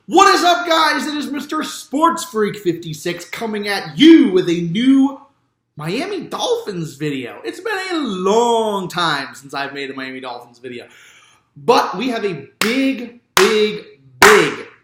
What is up, guys? It is Mr. Sports Freak 56 coming at you with a new Miami Dolphins video. It's been a long time since I've made a Miami Dolphins video, but we have a big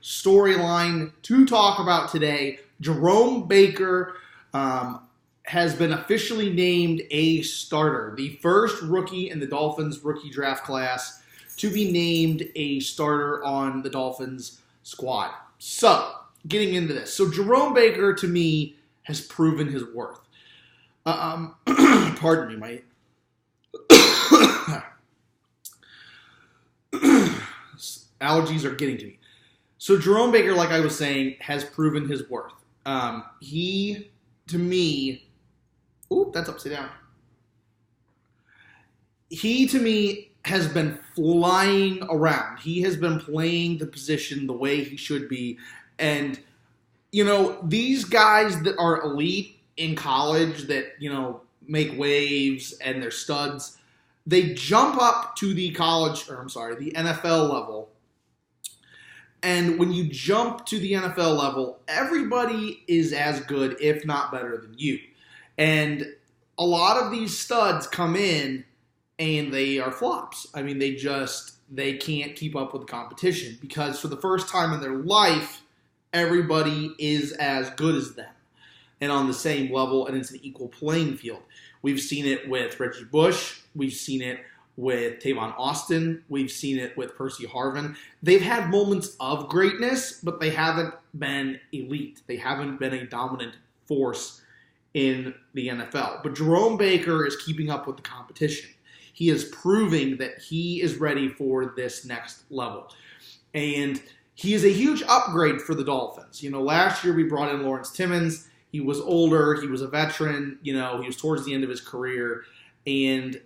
storyline to talk about today. Jerome Baker has been officially named a starter, the first rookie in the Dolphins rookie draft class to be named a starter on the Dolphins squad. So, getting into this. So, Jerome Baker, to me, has proven his worth. Pardon me, my allergies are getting to me. So, Jerome Baker, like I was saying, has proven his worth. He, to me, that's upside down. He, to me, has been flying around. He has been playing the position the way he should be. And, these guys that are elite in college that, make waves and they're studs, they jump up to the NFL level. And when you jump to the NFL level, everybody is as good, if not better than you. And a lot of these studs come in and they are flops. I mean, they can't keep up with the competition because for the first time in their life, everybody is as good as them and on the same level, and it's an equal playing field. We've seen it with Reggie Bush. We've seen it with Tavon Austin. We've seen it with Percy Harvin. They've had moments of greatness, but they haven't been elite. They haven't been a dominant force in the NFL. But Jerome Baker is keeping up with the competition. He is proving that he is ready for this next level. And he is a huge upgrade for the Dolphins. Last year we brought in Lawrence Timmons. He was older. He was a veteran. He was towards the end of his career. And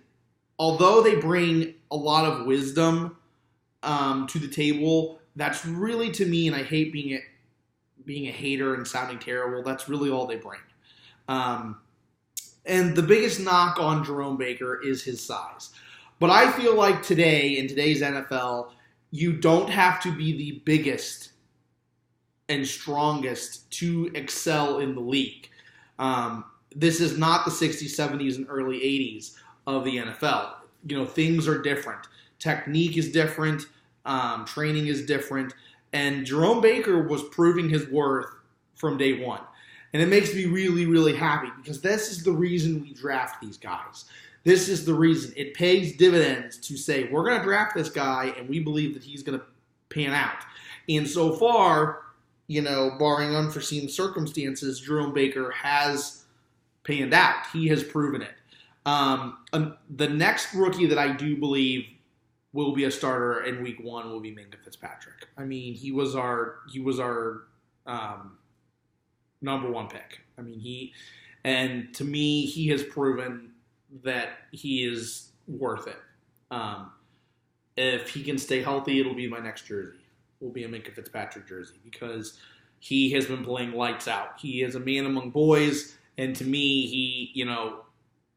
although they bring a lot of wisdom to the table, that's really, to me, and I hate being a hater and sounding terrible, that's really all they bring. And the biggest knock on Jerome Baker is his size. But I feel like today, in today's NFL, you don't have to be the biggest and strongest to excel in the league. This is not the 60s, 70s, and early 80s of the NFL. Things are different. Technique is different. Training is different. And Jerome Baker was proving his worth from day one. And it makes me really, really happy because this is the reason we draft these guys. This is the reason. It pays dividends to say, we're going to draft this guy and we believe that he's going to pan out. And so far, barring unforeseen circumstances, Jerome Baker has panned out. He has proven it. The next rookie that I do believe will be a starter in week one will be Minkah Fitzpatrick. I mean, he was our number one pick. I mean, to me, he has proven that he is worth it. If he can stay healthy, it'll be my next jersey. Will be a Minkah Fitzpatrick jersey because he has been playing lights out. He is a man among boys, and to me,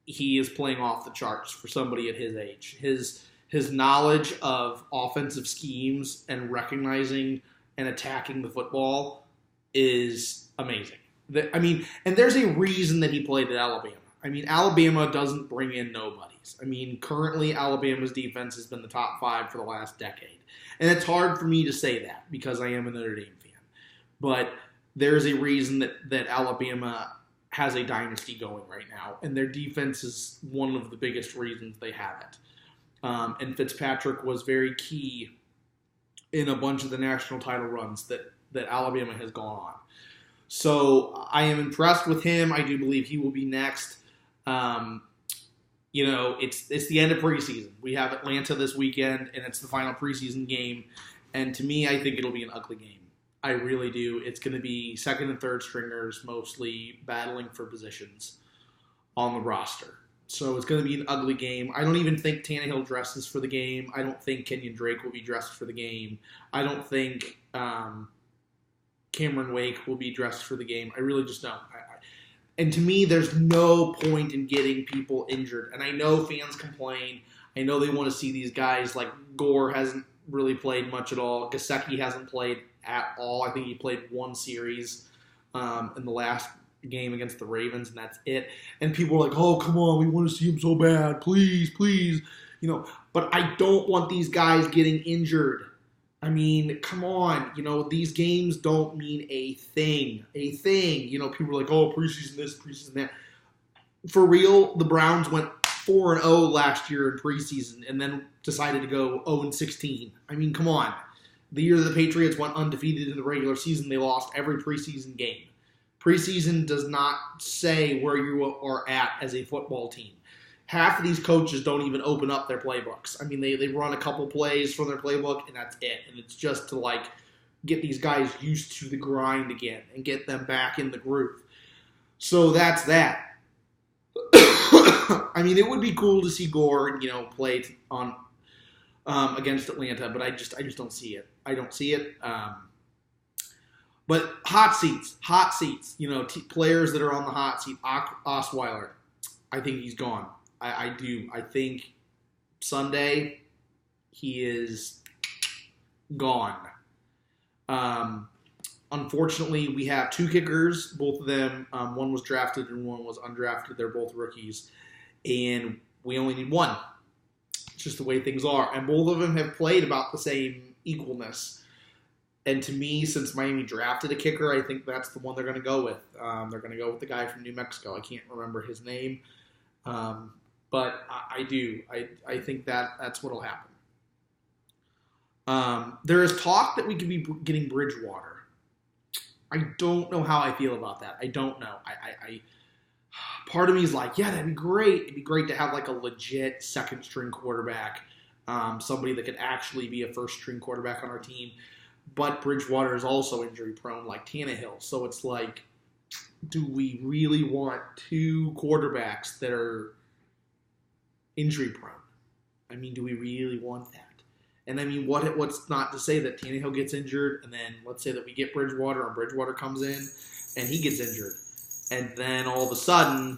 he is playing off the charts for somebody at his age. His knowledge of offensive schemes and recognizing and attacking the football is amazing. And there's a reason that he played at Alabama. I mean, Alabama doesn't bring in nobodies. I mean, currently Alabama's defense has been the top 5 for the last decade. And it's hard for me to say that because I am a Notre Dame fan. But there's a reason that Alabama has a dynasty going right now. And their defense is one of the biggest reasons they have it. And Fitzpatrick was very key in a bunch of the national title runs that Alabama has gone on. So I am impressed with him. I do believe he will be next. It's the end of preseason. We have Atlanta this weekend, and it's the final preseason game. And to me, I think it'll be an ugly game. I really do. It's going to be second and third stringers mostly battling for positions on the roster. So it's going to be an ugly game. I don't even think Tannehill dresses for the game. I don't think Kenyon Drake will be dressed for the game. I don't think Cameron Wake will be dressed for the game. I really just don't. And to me, there's no point in getting people injured. And I know fans complain. I know they want to see these guys like Gore hasn't really played much at all. Gesicki hasn't played at all. I think he played one series in the last game against the Ravens, and that's it. And people were like, oh, come on, we want to see him so bad. Please, please. But I don't want these guys getting injured. I mean, come on. These games don't mean a thing. People are like, oh, preseason this, preseason that. For real, the Browns went 4-0 last year in preseason and then decided to go 0-16. I mean, come on. The year the Patriots went undefeated in the regular season, they lost every preseason game. Preseason does not say where you are at as a football team. Half of these coaches don't even open up their playbooks. I mean, they run a couple plays from their playbook, and that's it. And it's just to, get these guys used to the grind again and get them back in the groove. So that's that. I mean, it would be cool to see Gore, play on against Atlanta, but I just don't see it. I don't see it. But hot seats. Players that are on the hot seat. Osweiler, I think he's gone. I do. I think Sunday he is gone. Unfortunately, we have two kickers. Both of them, one was drafted and one was undrafted. They're both rookies. And we only need one. It's just the way things are. And both of them have played about the same equalness. And to me, since Miami drafted a kicker, I think that's the one they're going to go with. They're going to go with the guy from New Mexico. I can't remember his name. But I do. I think that's what will happen. There is talk that we could be getting Bridgewater. I don't know how I feel about that. I don't know. Part of me is like, yeah, that'd be great. It'd be great to have a legit second-string quarterback, somebody that could actually be a first-string quarterback on our team. But Bridgewater is also injury-prone like Tannehill. So it's like, do we really want two quarterbacks that are injury-prone? I mean, do we really want that? And I mean, what's not to say that Tannehill gets injured, and then let's say that we get Bridgewater, and Bridgewater comes in, and he gets injured. And then all of a sudden,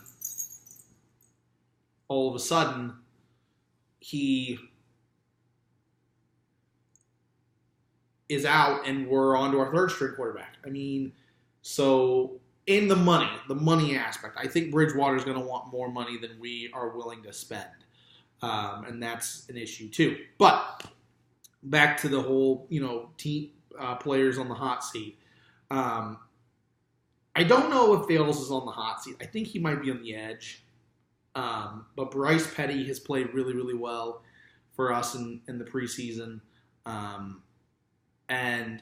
he is out, and we're on to our third-string quarterback. I mean, so in the money aspect, I think Bridgewater's going to want more money than we are willing to spend. And that's an issue, too. But back to the whole, team players on the hot seat. I don't know if Fales is on the hot seat. I think he might be on the edge. But Bryce Petty has played really, really well for us in the preseason. And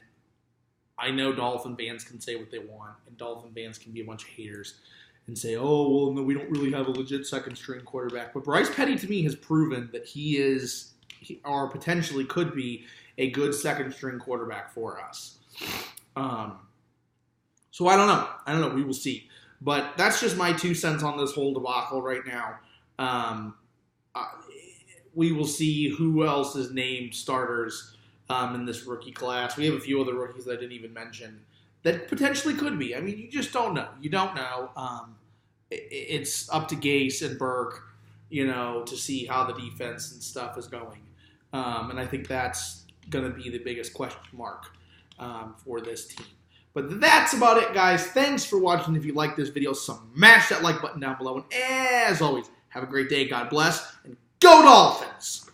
I know Dolphin fans can say what they want, and Dolphin fans can be a bunch of haters and say, oh, well, no, we don't really have a legit second-string quarterback. But Bryce Petty, to me, has proven that he is, or potentially could be, a good second-string quarterback for us. So I don't know. We will see. But that's just my 2 cents on this whole debacle right now. We will see who else is named starters in this rookie class. We have a few other rookies that I didn't even mention that potentially could be. I mean, you just don't know. You don't know. It's up to Gase and Burke, to see how the defense and stuff is going. And I think that's going to be the biggest question mark for this team. But that's about it, guys. Thanks for watching. If you like this video, smash that like button down below. And as always, have a great day. God bless. And go Dolphins!